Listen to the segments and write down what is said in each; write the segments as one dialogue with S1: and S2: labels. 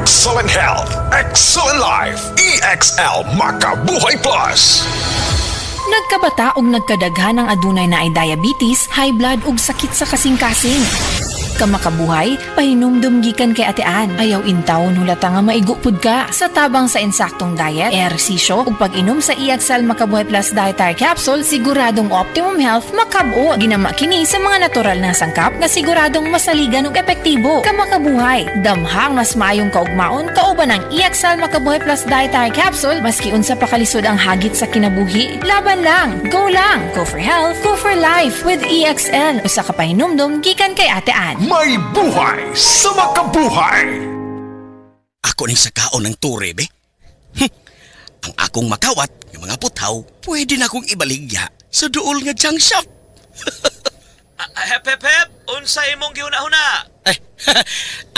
S1: Excellent health, excellent life. EXL Makabuhay Plus.
S2: Nagkabata og nagkadaghan ng adunay na ay diabetes, high blood ug sakit sa kasing-kasing. Kamakabuhay, pahinumdum gikan kay atean. Ayaw intawon hulata nga maigupod ka. Sa tabang sa insaktong diet, ehersisyo ug pag-inom sa EXL Makabuhay Plus Dietary Capsule, siguradong optimum health makabuo. Ginama kini sa mga natural na sangkap nga siguradong masaligan ug epektibo. Kamakabuhay, damhang mas maayong kaugmaon kauban ng EXL Makabuhay Plus Dietary Capsule maski unsa pa kalisod ang hagit sa kinabuhi. Laban lang, go lang. Go for health, go for life with EXL. Usa ka pahinumdum gikan kay atean.
S1: May buhay sa makabuhay!
S3: Ako ning sakaon ng ture, be. Ang akong makawat, yung mga putaw, pwede na akong ibaligya sa duol nga junk shop.
S4: Hep, unsa imong gihuna-huna?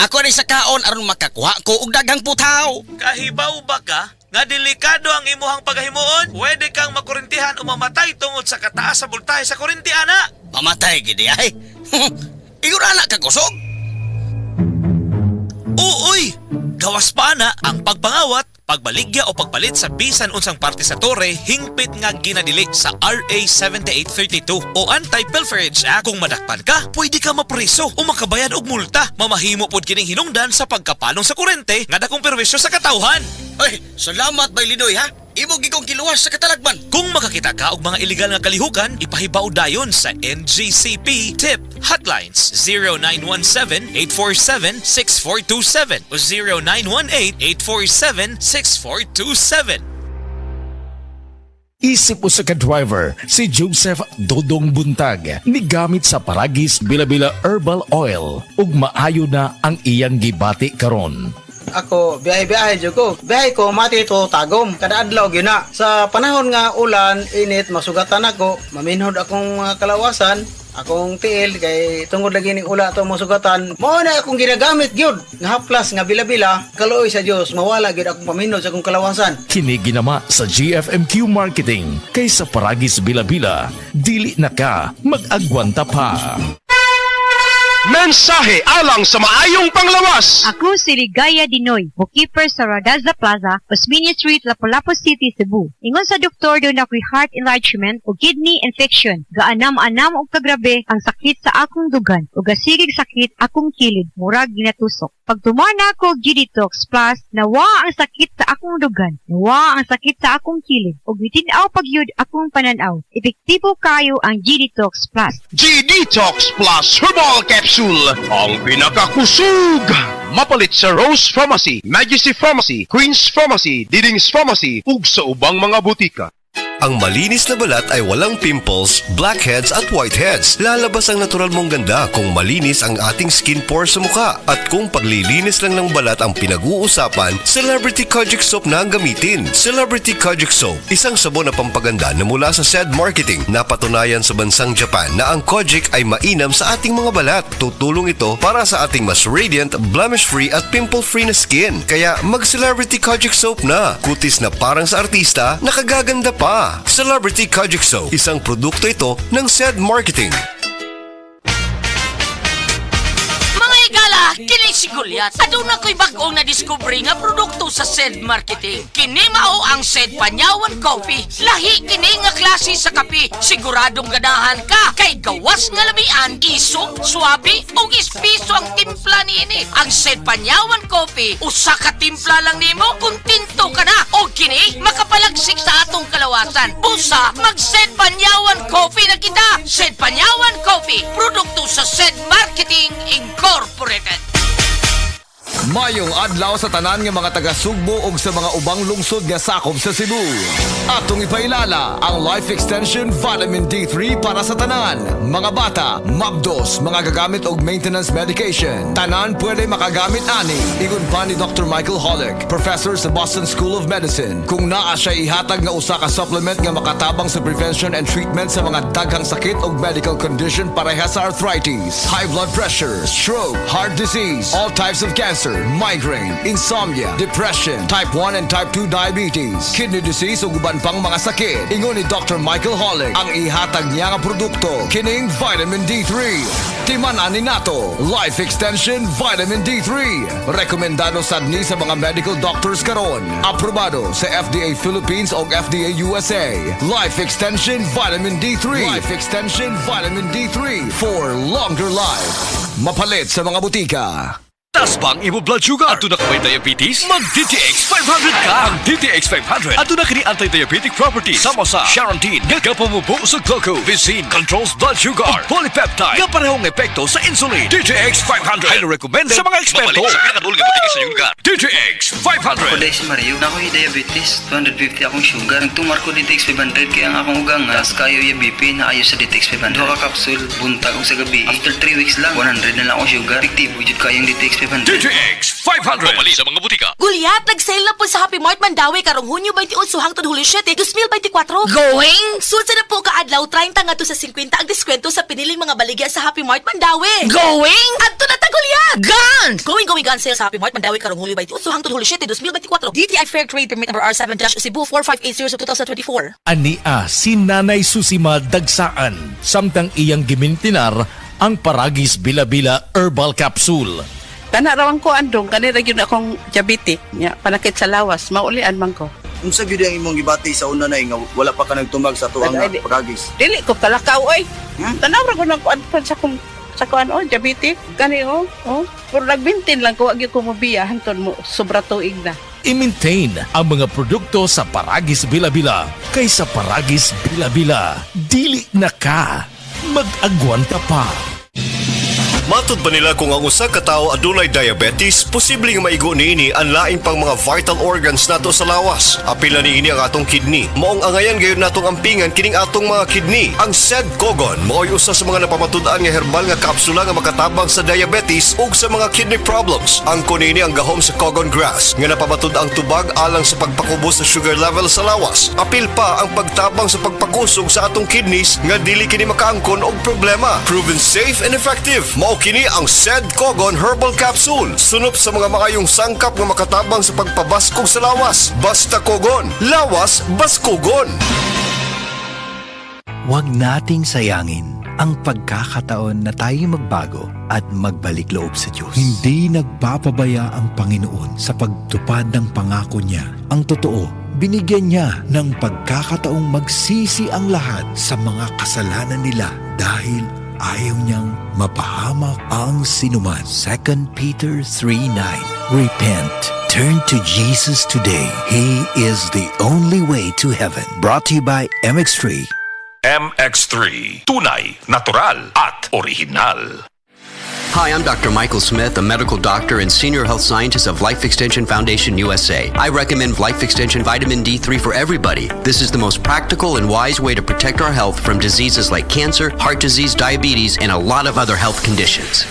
S3: Ako ning sakaon aron makakuha ko og daghang putaw.
S4: Kahibaw ba ka? Nga delikado ang imuhang paghimuon? Pwede kang makurintihan o mamatay tungod sa kataas sa voltahe sa kurinti, ana.
S3: Mamatay gidi ay. Ingon anak ka kusog.
S4: Uy! Gawas pa na ang pagpangawat, pagbaligya o pagpalit sa bisan unsang parte sa tore hingpit nga ginadili sa RA 7832 o Anti-Pilferage Act. Kung madakpan ka, pwede ka mapreso o makabayad og multa. Mamahimo pod kining hinungdan sa pagkapalong sa kurente nga dakong perwisyo sa katawhan.
S3: Ay, salamat bay Linoy ha. Imo gigong kiluwas sa katalagman.
S4: Kung makakita ka og mga iligal nga kalihukan, ipahibaw dayon sa NGCP TIP hotlines 0917-847-6427 o 0918-847-6427.
S5: Isip mo sa ka-driver, si Joseph Dodong Buntag, nigamit sa Paragis Bila-Bila Herbal Oil, ug maayo na ang iyang gibati karon.
S6: Ako, biyahe-biyahe dyan ko. Biyahe ko, mati ito tagom. Kada adlaw gina. Sa panahon nga ulan, init, masugatan ako. Maminhod akong kalawasan. Akong tiil, kay tungod lagi ni ula ito masugatan. Mao na akong ginagamit gyud. Nga haplas, nga bila-bila. Kaluoy sa Diyos, mawala gyud akong paminhod sa akong kalawasan.
S5: Kini ginama sa GFMQ Marketing. Kay sa Paragis Bila-Bila, dili na ka mag-agwanta pa.
S1: Mensahe alang sa maayong panglawas!
S7: Ako si Ligaya Dinoy, bookkeeper sa Radaza Plaza, Osmeña Street, Lapu-Lapu City, Cebu. Ingon sa doktor doon ako'y heart enlargement o kidney infection. Gaanam-anam o kagrabe ang sakit sa akong dugan o gasigig sakit akong kilid, murag ginatusok. Pag tumana ko G-Detox Plus, nawa ang sakit sa akong dugan, nawa ang sakit sa akong kilid, o bitinaw pagyud akong pananaw. Epektibo kayo ang G-Detox Plus.
S1: G-Detox Plus Herbal Capsule, ang pinakakusog! Mapalit sa Rose Pharmacy, Majesty Pharmacy, Queen's Pharmacy, Diding's Pharmacy, ug sa ubang mga butika.
S8: Ang malinis na balat ay walang pimples, blackheads at whiteheads. Lalabas ang natural mong ganda kung malinis ang ating skin pores sa mukha. At kung paglilinis lang ng balat ang pinag-uusapan, Celebrity Kojic Soap na ang gamitin. Celebrity Kojic Soap, isang sabon na pampaganda na mula sa SED Marketing. Napatunayan sa bansang Japan na ang Kojic ay mainam sa ating mga balat. Tutulong ito para sa ating mas radiant, blemish-free at pimple-free na skin. Kaya mag-Celebrity Kojic Soap na. Kutis na parang sa artista, nakagaganda pa. Celebrity Kojic Soap, isang produkto ito ng SED Marketing.
S9: Kini si Goliath. Aduna ko'y bagong na-discovery nga produkto sa SED Marketing. Kini mao ang SED Panyawan Coffee. Lahi kini nga klase sa kape. Siguradong ganahan ka. Kay gawas nga lamian, isok, swabe, o ispiso ang timpla niini. Ang SED Panyawan Coffee, usa ka timpla lang nimo, kuntinto ka na. O kini, makapalagsik sa atong kalawasan. Busa, mag-SED Panyawan Coffee na kita. SED Panyawan Coffee, produkto sa SED Marketing Incorporated.
S10: Mayong adlaw sa tanan nga mga taga-Sugbo ug sa mga ubang lungsod nga sakop sa Cebu. Atong ipailala ang Life Extension Vitamin D3 para sa tanan. Mga bata, mabdos, mga gagamit og maintenance medication. Tanan pwede makagamit ani. Ingon pa ni Dr. Michael Hollick, professor sa Boston School of Medicine. Kung naa siya ihatag nga usa ka supplement nga makatabang sa prevention and treatment sa mga daghang sakit og medical condition pareha sa arthritis, high blood pressure, stroke, heart disease, all types of cancer, migraine, insomnia, depression, type 1 and type 2 diabetes, kidney disease ug uban pang mga sakit. Ingon ni Dr. Michael Holick ang ihatag niya nga produkto kining vitamin D3. Timan-an ni nato, Life Extension Vitamin D3. Rekomendado sad ni sa mga medical doctors karon. Aprobado sa FDA Philippines ug FDA USA. Life Extension Vitamin D3. Life Extension Vitamin D3 for longer life. Mapalit sa mga butika.
S11: Taas bang imo blood sugar? Ato na ka may diabetes? Mag DTX 500 ka! Ang DTX 500 ato na kini anti-diabetic property sama sa Charantine nga kapamubo sa glucose, Vicin controls blood sugar, ug polypeptide nga parehong epekto sa insulin. DTX 500 highly recommended sa mga eksperto. Mapalit sa pinakadulong butika sa iyong lugar. DTX 500.
S12: Ako dahil si Mario, na ako'y diabetes, 250 akong sugar. Nagtumar ko DTX 500 kaya ang akong ugang as kayo yung BP na ayos sa DTX 500. Duha ka kapsul, buntag og sa gabi. After 3 weeks lang, 100 na lang akong sugar. Efektibo jud kayong DTX 500.
S11: DTX 500. Mapalit sa mga butika.
S13: Gulyat, nag-sale na po sa Happy Mart Mandawi karong Hunyo 28 hangtod Hulyo 7, 2024.
S9: Going?
S13: Sulsa na po kaadlaw 30 ngadto sa 50 ang diskwento sa piniling mga baligya sa Happy Mart Mandawi.
S9: Going?
S13: Adto na ta Gulyat.
S9: Gone!
S13: Going gun sale sa Happy Mart Mandawi karong Hulyo 28 hangtod Hulyo 7, 2024. DTI Fair Trade Permit number R7-Cebu 4580 of 2024.
S5: Ania si Nanay Susima Dagsaan samtang iyang gimintinar ang Paragis Bila-Bila Herbal Capsule.
S14: Kana rawang ko andong kanira gyud akong diabetic nya panakit sa lawas maulian man ko.
S15: Unsa gyud ang imong gibati sa una nay nga wala pa ka nagtumag sa tuang Paragis?
S14: Dili ko kalakaw oy. Tanaw ra ko nagkuan sa kuan diabetic kani pero nagbintin lang ko wa gyud ko mobiya hantud mo sobra tuig na.
S5: I-maintain ang mga produkto sa Paragis Bila-Bila kaysa Paragis Bila-Bila. Dili na ka. Mag-agwanta pa.
S8: Matud ba nila kung ang usa ka tawo adunay diabetes, posibleng maigo niini ang laing pang mga vital organs nato sa lawas. Apil na niini ang atong kidney. Maong angayan gayon natong ampingan kining atong mga kidney. Ang SED-COGON mao'y usa sa mga napamatud-an nga herbal nga kapsula nga makatabang sa diabetes ug sa mga kidney problems. Ang kunini ang gahom sa Cogon grass nga napamatud ang tubag alang sa pagpakubos sa sugar level sa lawas. Apil pa ang pagtabang sa pagpakusog sa atong kidneys nga dili kini makaangkon og problema. Proven safe and effective. Kini ang SED-COGON Herbal Capsule. Sunop sa mga makayong sangkap nga makatabang sa pagpabaskog sa lawas. Basta Cogon. Lawas, Baskogon.
S16: Huwag nating sayangin ang pagkakataon na tayo magbago at magbalik loob sa Diyos. Hindi nagpapabaya ang Panginoon sa pagtupad ng pangako niya. Ang totoo, binigyan niya ng pagkakataong magsisi ang lahat sa mga kasalanan nila dahil ayaw niyang mapahamak ang sinuman. 2 Peter 3:9. Repent. Turn to Jesus today. He is the only way to heaven. Brought to you by MX3.
S17: MX3. Tunay, natural, at original.
S18: Hi, I'm Dr. Michael Smith, a medical doctor and senior health scientist of Life Extension Foundation USA. I recommend Life Extension Vitamin D3 for everybody. This is the most practical and wise way to protect our health from diseases like cancer, heart disease, diabetes, and a lot of other health conditions.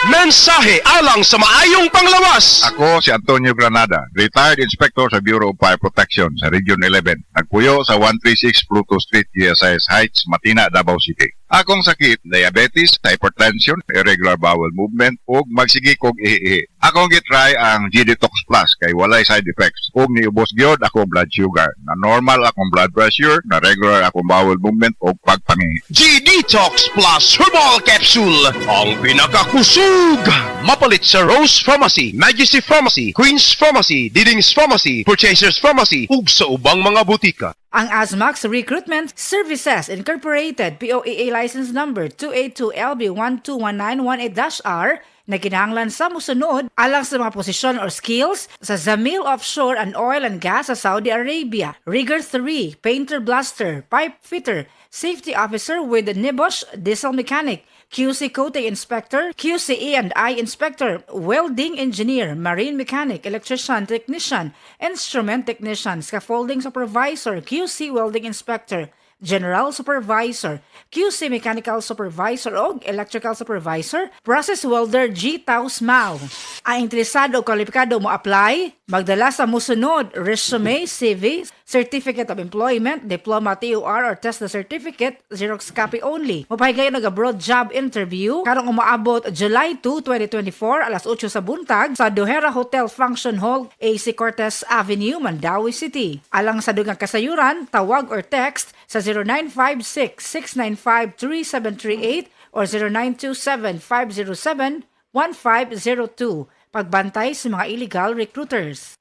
S1: Mensahe alang sa maayong panglawas.
S19: Ako si Antonio Granada, retired inspector sa Bureau of Fire Protection sa Region 11. Nagpuyo sa 136 Pluto Street, GSIS Heights, Matina, Davao City. Akong sakit, diabetes, hypertension, irregular bowel movement, ug magsigi kog ihi. Akong gitry ang G-Detox Plus kay walay side effects. Ug niubos gyud akong blood sugar. Na normal akong blood pressure, na regular akong bowel movement ug pagpangi.
S1: G-Detox Plus Herbal Capsule. Ang pinakakusog. Mapalit sa Rose Pharmacy, Majesty Pharmacy, Queen's Pharmacy, Diding's Pharmacy, Purchasers Pharmacy, ug sa ubang mga butika.
S20: Ang Asmax Recruitment Services Incorporated POEA License Number 282LB121918-R na kinahanglan sa musunod alang sa mga posisyon or skills sa Zamil Offshore and Oil and Gas sa Saudi Arabia. Rigger 3, Painter Blaster, Pipe Fitter, Safety Officer with Nibosh Diesel Mechanic, QC Coating Inspector, QC E&I Inspector, Welding Engineer, Marine Mechanic, Electrician, Technician, Instrument Technician, Scaffolding Supervisor, QC Welding Inspector, General Supervisor, QC Mechanical Supervisor o Electrical Supervisor, Process Welder G. Taos Mao. Ang interesado o kwalipikado mo apply, magdala sa musunod resume, CV, Certificate of Employment, Diploma, TOR, or TESDA Certificate, Xerox copy only. Mapahigay nag-abroad job interview karong umaabot July 2, 2024, alas 8 sa buntag sa Dohera Hotel Function Hall, AC Cortez Avenue, Mandawi City. Alang sa dugang kasayuran, tawag or text sa 0956-695-3738 or 0927-507-1502. Pagbantay sa mga illegal recruiters.